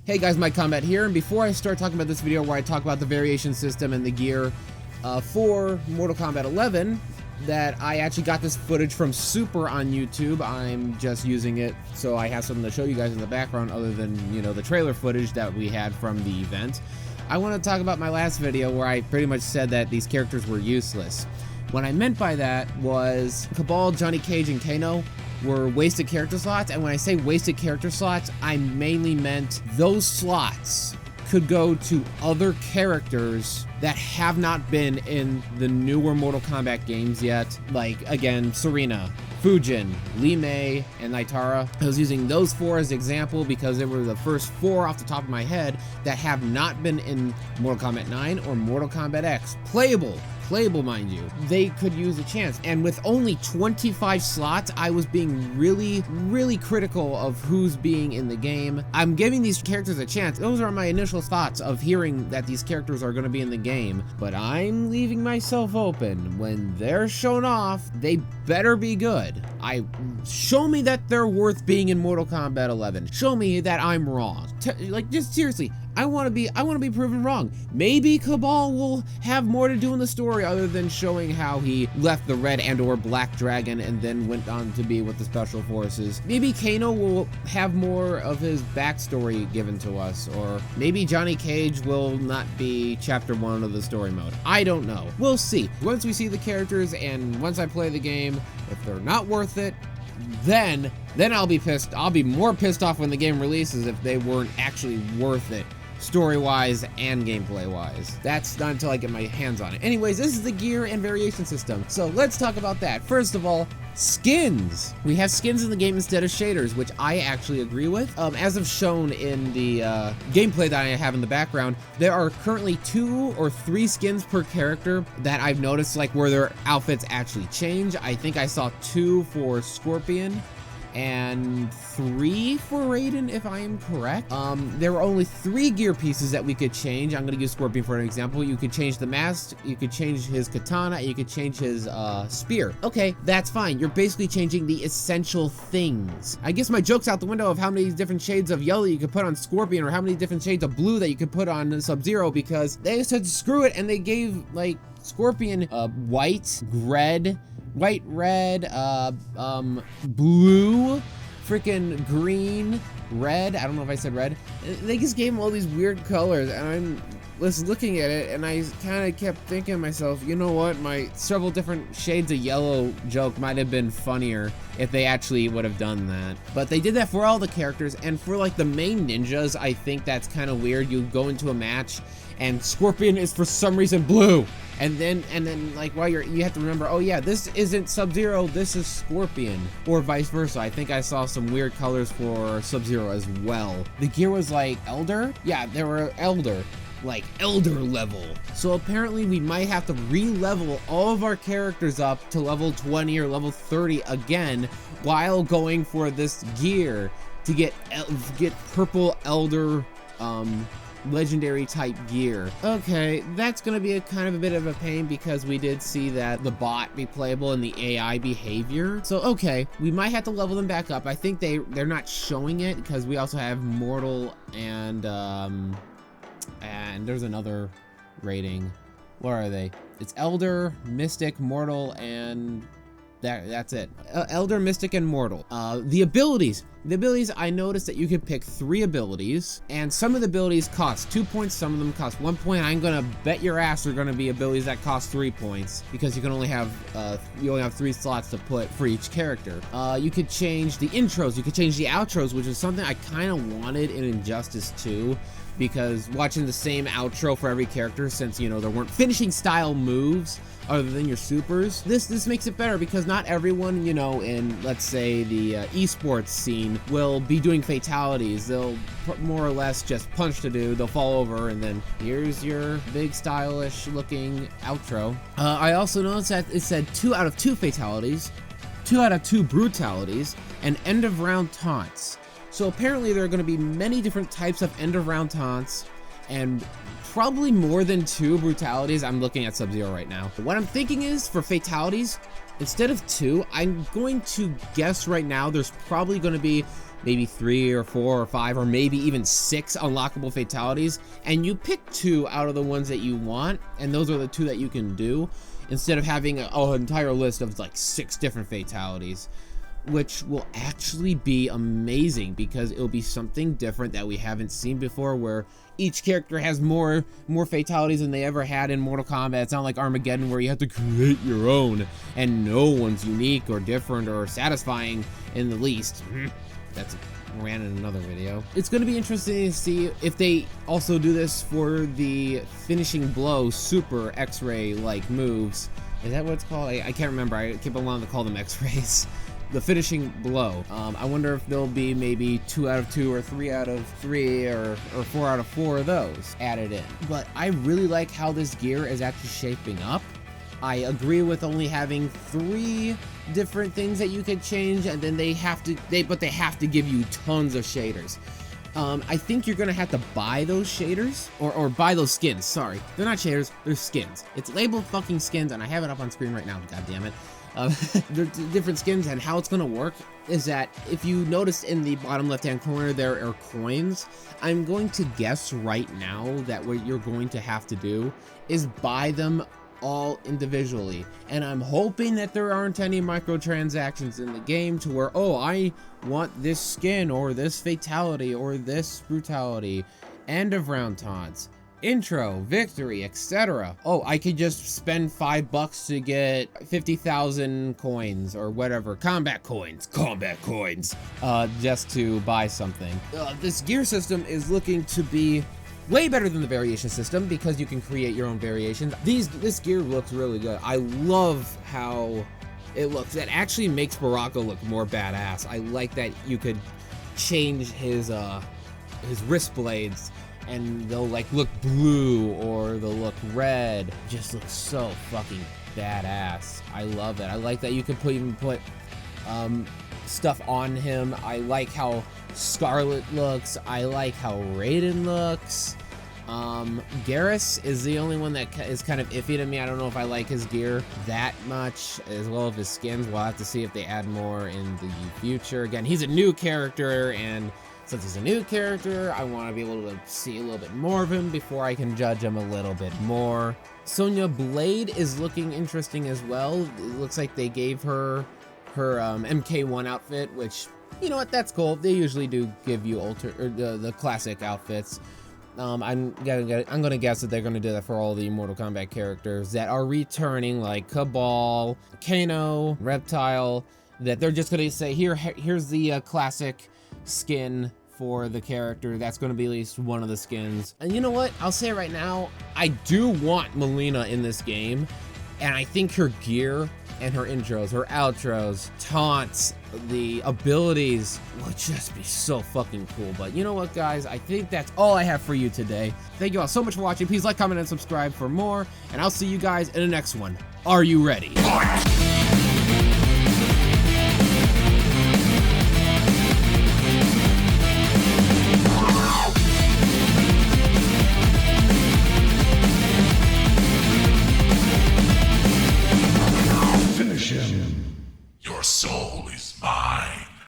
Hey guys, MIKombat here, and before I start talking about this video where I talk about the variation system and the gear for Mortal Kombat 11, that I actually got this footage from Super on YouTube. I'm just using it so I have something to show you guys in the background other than, you know, the trailer footage that we had from the event. I want to talk about my last video where I pretty much said that these characters were useless. What I meant by that was Kabal, Johnny Cage, and Kano were wasted character slots, and when I say wasted character slots, I mainly meant those slots could go to other characters that have not been in the newer Mortal Kombat games yet, like, again, Serena, Fujin, Li Mei, and Naitara. I was using those four as example because they were the first four off the top of my head that have not been in Mortal Kombat 9 or Mortal Kombat X. Playable, mind you. They could use a chance. And with only 25 slots, I was being really critical of who's being in the game. I'm giving these characters a chance. Those are my initial thoughts of hearing that these characters are going to be in the game. But I'm leaving myself open. When they're shown off, they better be good. Show me that they're worth being in Mortal Kombat 11. Show me that I'm wrong. Like, just seriously, I want to be proven wrong. Maybe Kabal will have more to do in the story other than showing how he left the red and or black dragon and then went on to be with the special forces. Maybe Kano will have more of his backstory given to us, or maybe Johnny Cage will not be chapter 1 of the story mode. I don't know. We'll see. Once we see the characters and once I play the game, if they're not worth it, then I'll be pissed. I'll be more pissed off when the game releases if they weren't actually worth it, story-wise and gameplay-wise. That's not until I get my hands on it. Anyways, this is the gear and variation system, so let's talk about that. First of all, skins. We have skins in the game instead of shaders, which I actually agree with. As I've shown in the gameplay that I have in the background, there are currently 2 or 3 skins per character that I've noticed, like, where their outfits actually change. I think I saw 2 for Scorpion and 3 for Raiden, if I am correct. There were only 3 gear pieces that we could change. I'm gonna use Scorpion for an example. You could change the mask, you could change his katana, and you could change his spear. Okay, that's fine. You're basically changing the essential things. I guess my joke's out the window of how many different shades of yellow you could put on Scorpion or how many different shades of blue that you could put on Sub-Zero, because they said screw it and they gave, like, Scorpion white, red, blue, freaking green, red. I don't know if I said red. They just gave him all these weird colors, and I'm just looking at it, and I kind of kept thinking to myself, you know what, my several different shades of yellow joke might have been funnier if they actually would have done that. But they did that for all the characters, and for, like, the main ninjas, I think that's kind of weird. You go into a match, and Scorpion is for some reason blue. And then like, while you have to remember, oh yeah, this isn't Sub-Zero, this is Scorpion, or vice versa. I think I saw some weird colors for Sub-Zero as well. The gear was like Elder? Yeah, they were Elder, like Elder level. So apparently we might have to re-level all of our characters up to level 20 or level 30 again while going for this gear to get purple Elder, legendary type gear. Okay, that's gonna be a kind of a bit of a pain because we did see that the bot be playable in the AI behavior. So okay, we might have to level them back up. I think they're not showing it because we also have Mortal and there's another rating. Where are they? It's Elder, Mystic, Mortal, and that's it. Elder, Mystic, and Mortal. The abilities, I noticed that you could pick 3 abilities, and some of the abilities cost 2 points, some of them cost 1 point. I'm gonna bet your ass are gonna be abilities that cost 3 points, because you only have 3 slots to put for each character. You could change the intros, you could change the outros, which is something I kind of wanted in Injustice 2, because watching the same outro for every character, since, you know, there weren't finishing style moves other than your supers, this makes it better, because not everyone, you know, in, let's say, the esports scene will be doing fatalities. They'll more or less just punch the dude, they'll fall over, and then here's your big stylish looking outro. I also noticed that it said 2 out of 2 fatalities, 2 out of 2 brutalities, and end of round taunts. So apparently there are going to be many different types of end of round taunts, and probably more than 2 brutalities. I'm looking at Sub-Zero right now. What I'm thinking is, for fatalities, instead of 2, I'm going to guess right now there's probably going to be maybe 3 or 4 or 5 or maybe even 6 unlockable fatalities, and you pick 2 out of the ones that you want, and those are the 2 that you can do, instead of having an entire list of like 6 different fatalities, which will actually be amazing because it'll be something different that we haven't seen before, where each character has more fatalities than they ever had in Mortal Kombat. It's not like Armageddon where you have to create your own and no one's unique or different or satisfying in the least. That's ran in another video. It's going to be interesting to see if they also do this for the finishing blow super X-ray like moves. Is that what it's called? I can't remember. I keep on wanting to call them X-rays. The finishing blow. I wonder if there'll be maybe 2 out of 2 or 3 out of 3 or 4 out of 4 of those added in. But I really like how this gear is actually shaping up. I agree with only having 3 different things that you could change, and then they have to give you tons of shaders. I think you're gonna have to buy those shaders or buy those skins. Sorry, they're not shaders, they're skins. It's labeled fucking skins, and I have it up on screen right now. God damn it. They're different skins, and how it's gonna work is that if you notice in the bottom left hand corner there are coins. I'm going to guess right now that what you're going to have to do is buy them all individually, and I'm hoping that there aren't any microtransactions in the game to where, oh, I want this skin or this fatality or this brutality, end of round taunts, intro, victory, etc. Oh, I could just spend $5 to get 50,000 coins or whatever, combat coins, just to buy something. This gear system is looking to be way better than the variation system because you can create your own variations. This gear looks really good. I love how it looks. It actually makes Baraka look more badass. I like that you could change his wrist blades and they'll like look blue or they'll look red. It just looks so fucking badass. I love it. I like that you can even put stuff on him. I like how Scarlet looks. I like how Raiden looks. Garrus is the only one that is kind of iffy to me. I don't know if I like his gear that much, as well as his skins. We'll have to see if they add more in the future. Again, he's a new character, and since he's a new character, I want to be able to see a little bit more of him before I can judge him a little bit more. Sonya Blade is looking interesting as well. It looks like they gave her MK1 outfit, which, you know what, that's cool. They usually do give you the classic outfits. I'm gonna guess that they're gonna do that for all the Mortal Kombat characters that are returning, like Cabal, Kano, Reptile, that they're just gonna say, here's the classic skin for the character. That's gonna be at least one of the skins. And you know what? I'll say it right now, I do want Mileena in this game, and I think her gear and her intros, her outros, taunts, the abilities would just be so fucking cool. But you know what, guys? I think that's all I have for you today. Thank you all so much for watching. Please like, comment, and subscribe for more, and I'll see you guys in the next one. Are you ready?